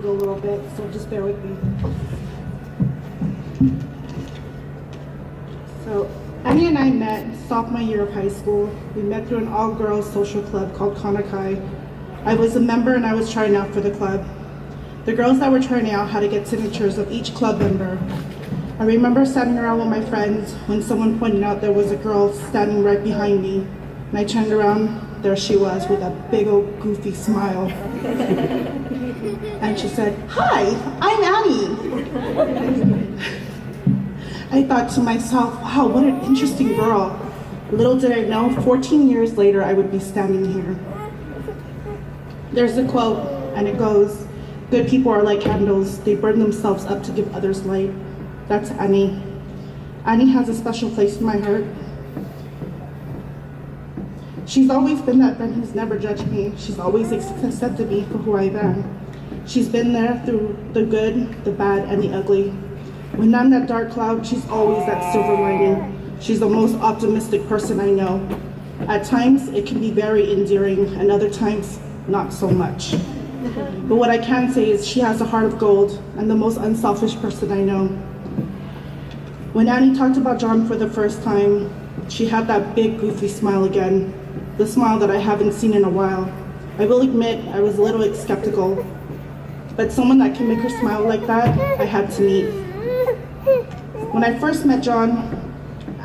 go a little bit, so just bear with me. So, Annie and I met sophomore year of high school. We met through an all-girls social club called Kanakai. I was a member and I was trying out for the club. The girls that were trying out had to get signatures of each club member. I remember standing around with my friends when someone pointed out there was a girl standing right behind me. And I turned around, there she was with a big old goofy smile. And she said, "Hi, I'm Annie." I thought to myself, wow, what an interesting girl. Little did I know, 14 years later, I would be standing here. There's a quote, and it goes, "Good people are like candles. They burn themselves up to give others light." That's Annie. Annie has a special place in my heart. She's always been that friend who's never judged me. She's always accepted me for who I am. She's been there through the good, the bad, and the ugly. When I'm that dark cloud, she's always that silver lining. She's the most optimistic person I know. At times, it can be very endearing, and other times, not so much. But what I can say is she has a heart of gold and the most unselfish person I know. When Annie talked about John for the first time, she had that big goofy smile again, the smile that I haven't seen in a while. I will admit I was a little skeptical, but someone that can make her smile like that, I had to meet. When I first met John,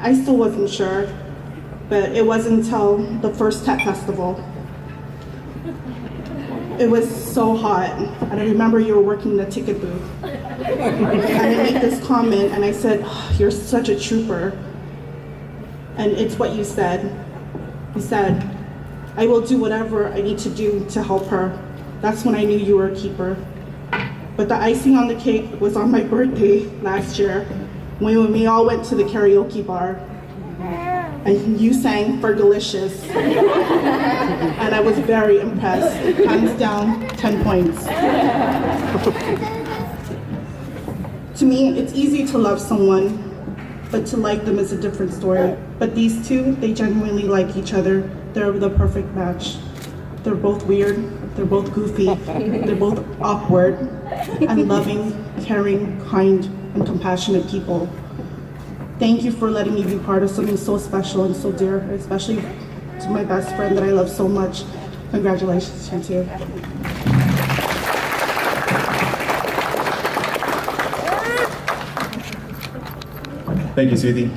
I still wasn't sure, but it wasn't until the first TET festival. It was so hot, and I remember you were working in the ticket booth. And I made this comment, and I said, "Oh, you're such a trooper." And it's what you said. You said, "I will do whatever I need to do to help her." That's when I knew you were a keeper. But the icing on the cake was on my birthday last year, when we all went to the karaoke bar. And you sang Fergalicious. And I was very impressed. Hands down, 10 points. To me, it's easy to love someone, but to like them is a different story. But these two, they genuinely like each other. They're the perfect match. They're both weird, they're both goofy, they're both awkward, and loving, caring, kind, and compassionate people. Thank you for letting me be part of something so special and so dear, especially to my best friend that I love so much. Congratulations to you too. Thank you, Sweetie.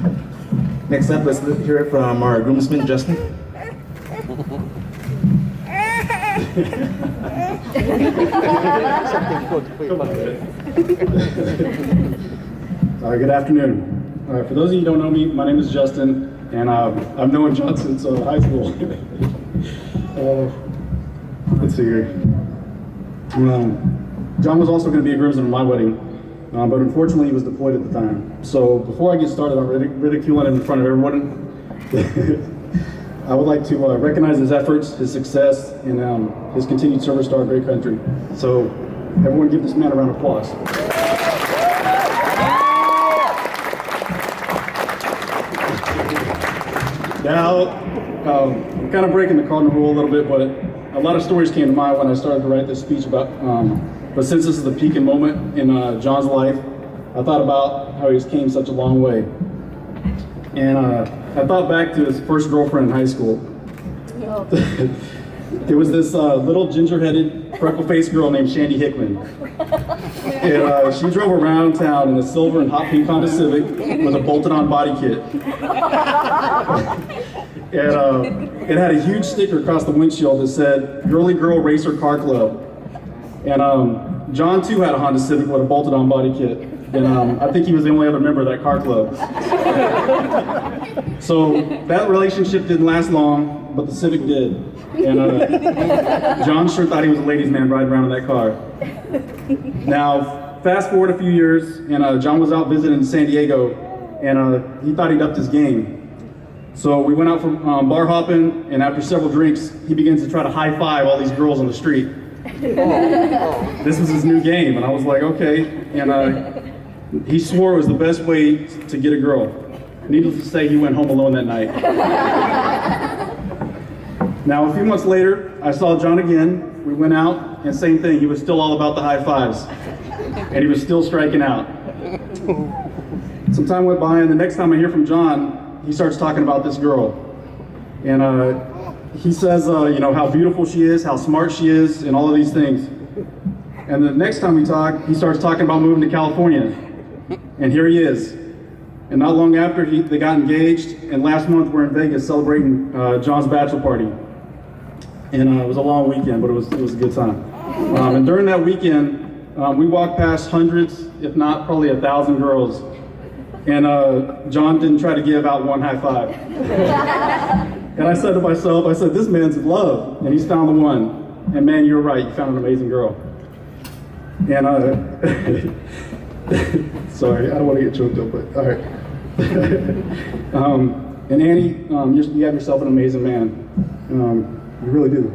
Next up, let's hear it from our groomsman, Justin. Good afternoon. For those of you who don't know me, my name is Justin, and I've known John since high school. Let's see here. John was also going to be a groomsman at my wedding, but unfortunately he was deployed at the time. So before I get started on ridiculing him in front of everyone, I would like to recognize his efforts, his success, and his continued service to our great country. So everyone give this man a round of applause. Now, I'm kind of breaking the cardinal rule a little bit, but a lot of stories came to mind when I started to write this speech about, but since this is the peak and moment in John's life, I thought about how he came such a long way. And I thought back to his first girlfriend in high school. It was this little ginger-headed, freckle-faced girl named Shandy Hickman. And she drove around town in a silver and hot pink Honda Civic with a bolted-on body kit. And it had a huge sticker across the windshield that said, "Girly Girl Racer Car Club." And John, too, had a Honda Civic with a bolted-on body kit. And I think he was the only other member of that car club. So that relationship didn't last long, but the Civic did. And John sure thought he was a ladies' man riding around in that car. Now, fast forward a few years, and John was out visiting San Diego, and he thought he'd upped his game. So we went out for bar hopping, and after several drinks, he begins to try to high-five all these girls on the street. This was his new game, and I was like, okay. And he swore it was the best way to get a girl. Needless to say, he went home alone that night. Now, a few months later, I saw John again. We went out, and same thing, he was still all about the high fives. And he was still striking out. Some time went by, and the next time I hear from John, he starts talking about this girl. And he says, how beautiful she is, how smart she is, and all of these things. And the next time we talk, he starts talking about moving to California. And here he is. And not long after, they got engaged, and last month we're in Vegas celebrating John's bachelor party. And it was a long weekend, but it was a good time. And during that weekend, we walked past hundreds, if not probably 1,000 girls. And John didn't try to give out one high five. And I said to myself, this man's in love, and he's found the one. And man, you're right, you found an amazing girl. And sorry, I don't want to get choked up, but all right. And Annie, you have yourself an amazing man. You really do.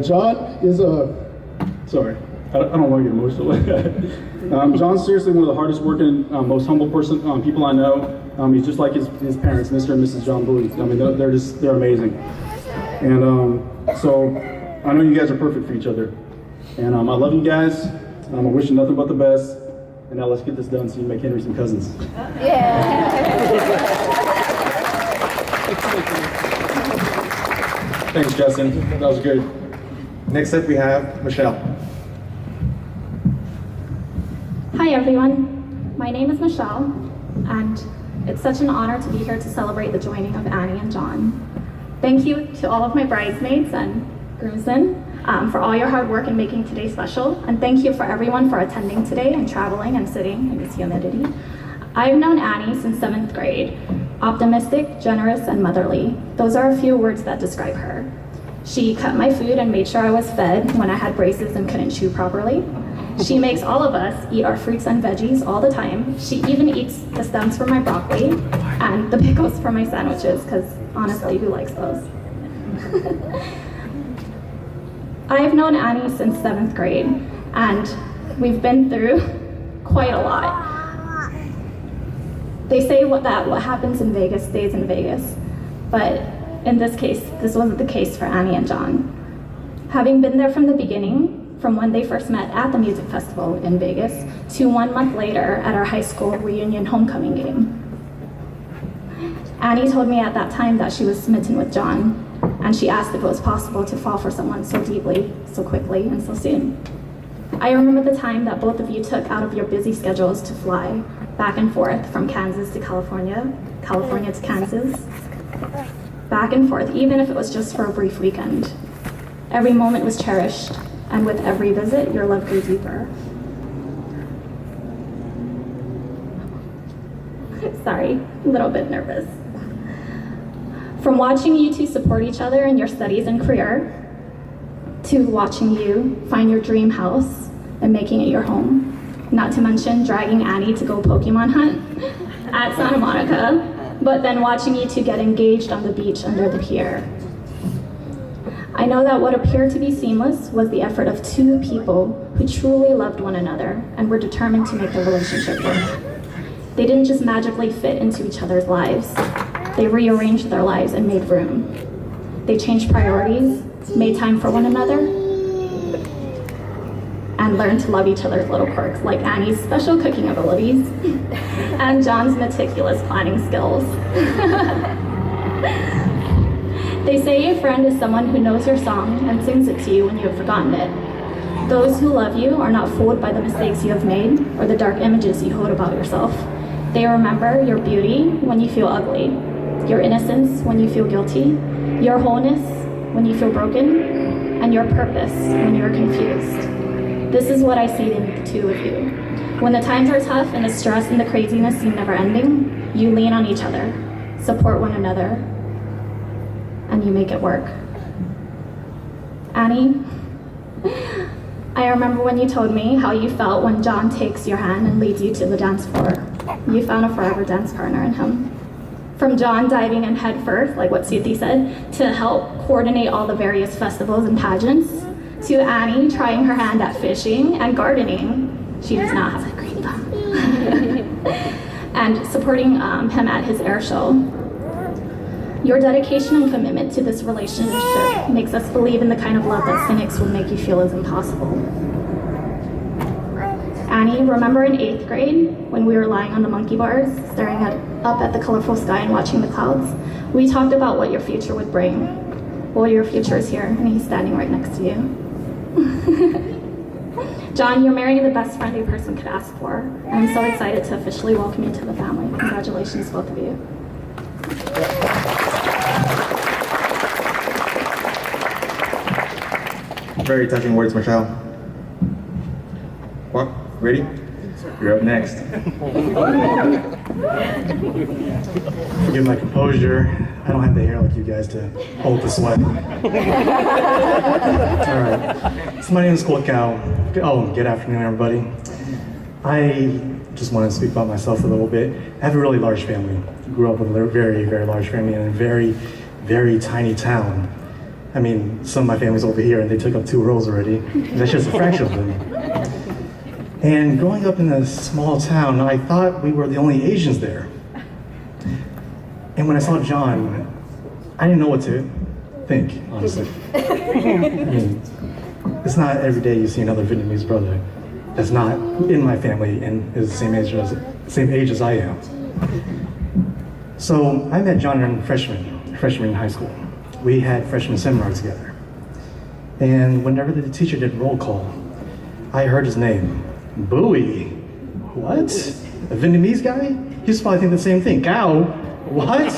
John is sorry, I don't want to get emotional. John's seriously one of the hardest working, most humble people I know. He's just like his parents, Mr. and Mrs. John Bowie. I mean, they're amazing. And so I know you guys are perfect for each other. And I love you guys. I wish you nothing but the best. And now let's get this done so you can make Henry some cousins. Yeah. Thanks, Justin. That was good. Next up, we have Michelle. Hi everyone, my name is Michelle, and it's such an honor to be here to celebrate the joining of Annie and John. Thank you to all of my bridesmaids and groomsmen for all your hard work in making today special, and thank you for everyone for attending today and traveling and sitting in this humidity. I've known Annie since 7th grade. Optimistic, generous, and motherly. Those are a few words that describe her. She cut my food and made sure I was fed when I had braces and couldn't chew properly. She makes all of us eat our fruits and veggies all the time. She even eats the stems from my broccoli and the pickles from my sandwiches, because honestly, who likes those? I've known Annie since 7th grade, and we've been through quite a lot. They say what happens in Vegas stays in Vegas, but in this case, this wasn't the case for Annie and John. Having been there from the beginning, from when they first met at the music festival in Vegas to 1 month later at our high school reunion homecoming game. Annie told me at that time that she was smitten with John, and she asked if it was possible to fall for someone so deeply, so quickly, and so soon. I remember the time that both of you took out of your busy schedules to fly back and forth from Kansas to California, California to Kansas, back and forth, even if it was just for a brief weekend. Every moment was cherished, and with every visit, your love grew deeper. Sorry, a little bit nervous. From watching you two support each other in your studies and career, to watching you find your dream house and making it your home, not to mention dragging Annie to go Pokemon hunt at Santa Monica, but then watching you two get engaged on the beach under the pier. I know that what appeared to be seamless was the effort of two people who truly loved one another and were determined to make the relationship work. They didn't just magically fit into each other's lives. They rearranged their lives and made room. They changed priorities, made time for one another, and learned to love each other's little quirks, like Annie's special cooking abilities and John's meticulous planning skills. They say a friend is someone who knows your song and sings it to you when you have forgotten it. Those who love you are not fooled by the mistakes you have made or the dark images you hold about yourself. They remember your beauty when you feel ugly, your innocence when you feel guilty, your wholeness when you feel broken, and your purpose when you are confused. This is what I see in the two of you. When the times are tough and the stress and the craziness seem never ending, you lean on each other, support one another, and you make it work. Annie, I remember when you told me how you felt when John takes your hand and leads you to the dance floor. You found a forever dance partner in him. From John diving in head first, like what Suthi said, to help coordinate all the various festivals and pageants, to Annie trying her hand at fishing and gardening. She does not have a great thumb. And supporting him at his air show. Your dedication and commitment to this relationship makes us believe in the kind of love that cynics would make you feel is impossible. Annie, remember in 8th grade when we were lying on the monkey bars, staring up at the colorful sky and watching the clouds? We talked about what your future would bring. Well, your future is here, and he's standing right next to you. John, you're marrying the best friend a person could ask for, and I'm so excited to officially welcome you to the family. Congratulations, both of you. Very touching words, Michelle. What? Ready? You're up next. Forgive my composure. I don't have the hair like you guys to hold the sweat. All right. So my name is Cole Cow. Oh, good afternoon, everybody. I just want to speak about myself a little bit. I have a really large family. Grew up with a very, very large family in a very, very tiny town. I mean, some of my family's over here and they took up 2 rows already. That's just a fraction of them. And growing up in a small town, I thought we were the only Asians there. And when I saw John, I didn't know what to think, honestly. I mean, it's not every day you see another Vietnamese brother that's not in my family and is the same age as I am. So I met John in freshman in high school. We had freshman seminar together. And whenever the teacher did roll call, I heard his name. Bowie. What? A Vietnamese guy? He's probably thinking the same thing. Gao? What?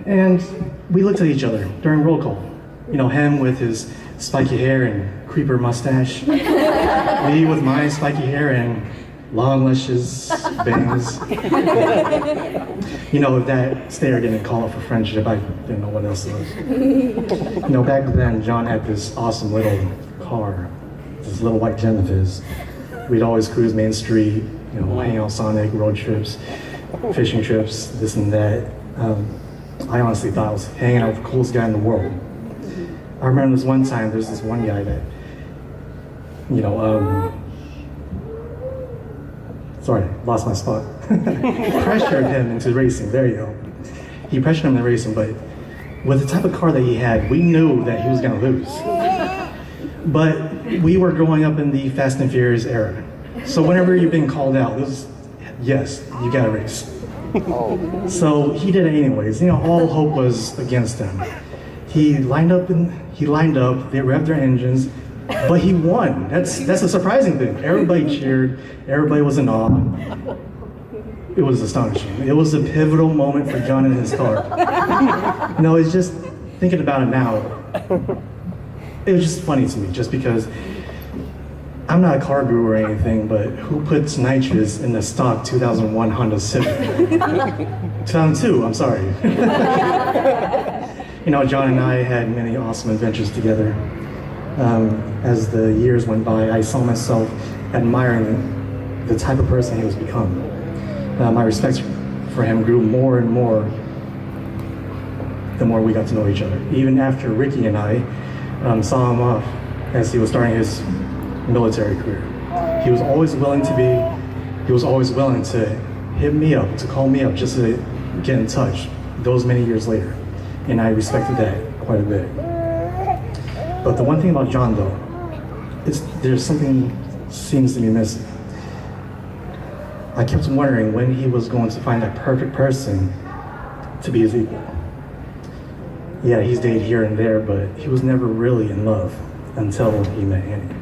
And we looked at each other during roll call. You know, him with his spiky hair and creeper mustache. Me with my spiky hair and long luscious bangs. You know, if that stare didn't call for friendship, I didn't know what else was. You know, back then, John had this awesome little car, this little white gem of his. We'd always cruise Main Street, you know, hang out Sonic, road trips, fishing trips, this and that. I honestly thought I was hanging out with the coolest guy in the world. I remember this one time, there's this one guy that, you know, sorry, lost my spot. Pressured him into racing, there you go. He pressured him into racing, but with the type of car that he had, we knew that he was gonna lose. But we were growing up in the Fast and Furious era. So whenever you're being called out, it was, yes, you gotta race. So he did it anyways. You know, all hope was against him. He lined up, they revved their engines, but he won. That's a surprising thing. Everybody cheered, everybody was in awe. It was astonishing. It was a pivotal moment for John and his car. You know, it's just, thinking about it now, it was just funny to me, just because I'm not a car guru or anything, but who puts nitrous in the stock 2001 Honda Civic? 2002, I'm sorry. You know, John and I had many awesome adventures together. As the years went by, I saw myself admiring the type of person he was become. My respect for him grew more and more the more we got to know each other. Even after Ricky and I saw him off as he was starting his military career. He was always willing to hit me up, to call me up just to get in touch those many years later. And I respected that quite a bit. But the one thing about John though, there's something seems to be missing. I kept wondering when he was going to find that perfect person to be his equal. Yeah, he's dated here and there, but he was never really in love until he met Annie.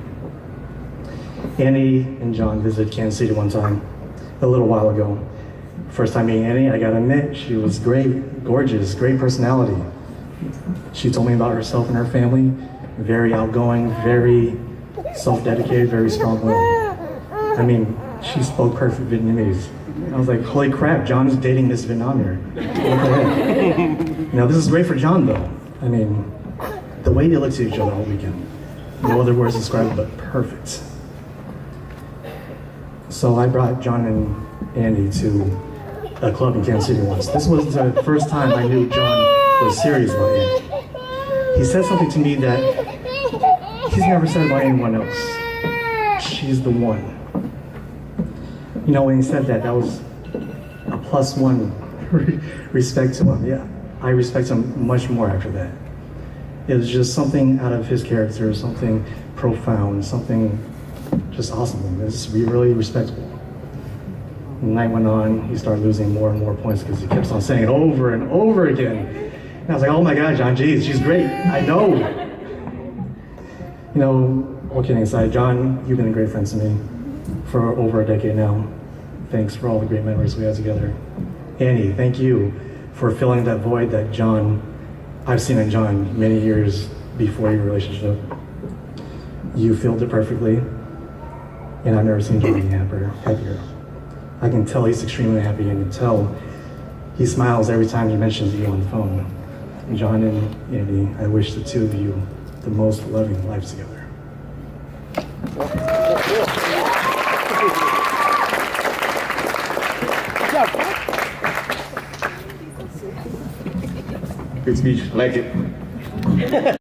Annie and John visited Kansas City one time, a little while ago. First time meeting Annie, I gotta admit, she was great, gorgeous, great personality. She told me about herself and her family, very outgoing, very self-dedicated, very strong-willed. I mean, she spoke perfect Vietnamese. I was like, holy crap, John is dating this Vietnamer. What the heck? Now, this is great for John, though. I mean, the way they looked at each other all weekend. No other words to describe it, but perfect. So I brought John and Andy to a club in Kansas City once. This was the first time I knew John was serious about Andy. He said something to me that he's never said about anyone else. She's the one. You know, when he said that, that was a +1 respect to him, yeah. I respect him much more after that. It was just something out of his character, something profound, something just awesome. It was just really respectable. The night went on, he started losing more and more points because he kept on saying it over and over again. And I was like, oh my God, John, geez, she's great, I know. You know, all kidding aside, John, you've been a great friend to me for over a decade now. Thanks for all the great memories we had together. Annie, thank you for filling that void that I've seen in John many years before your relationship. You filled it perfectly, and I've never seen John be happier. I can tell he's extremely happy, and I can tell he smiles every time he mentions you on the phone. John and Annie, I wish the two of you the most loving lives together. Good speech. Like it.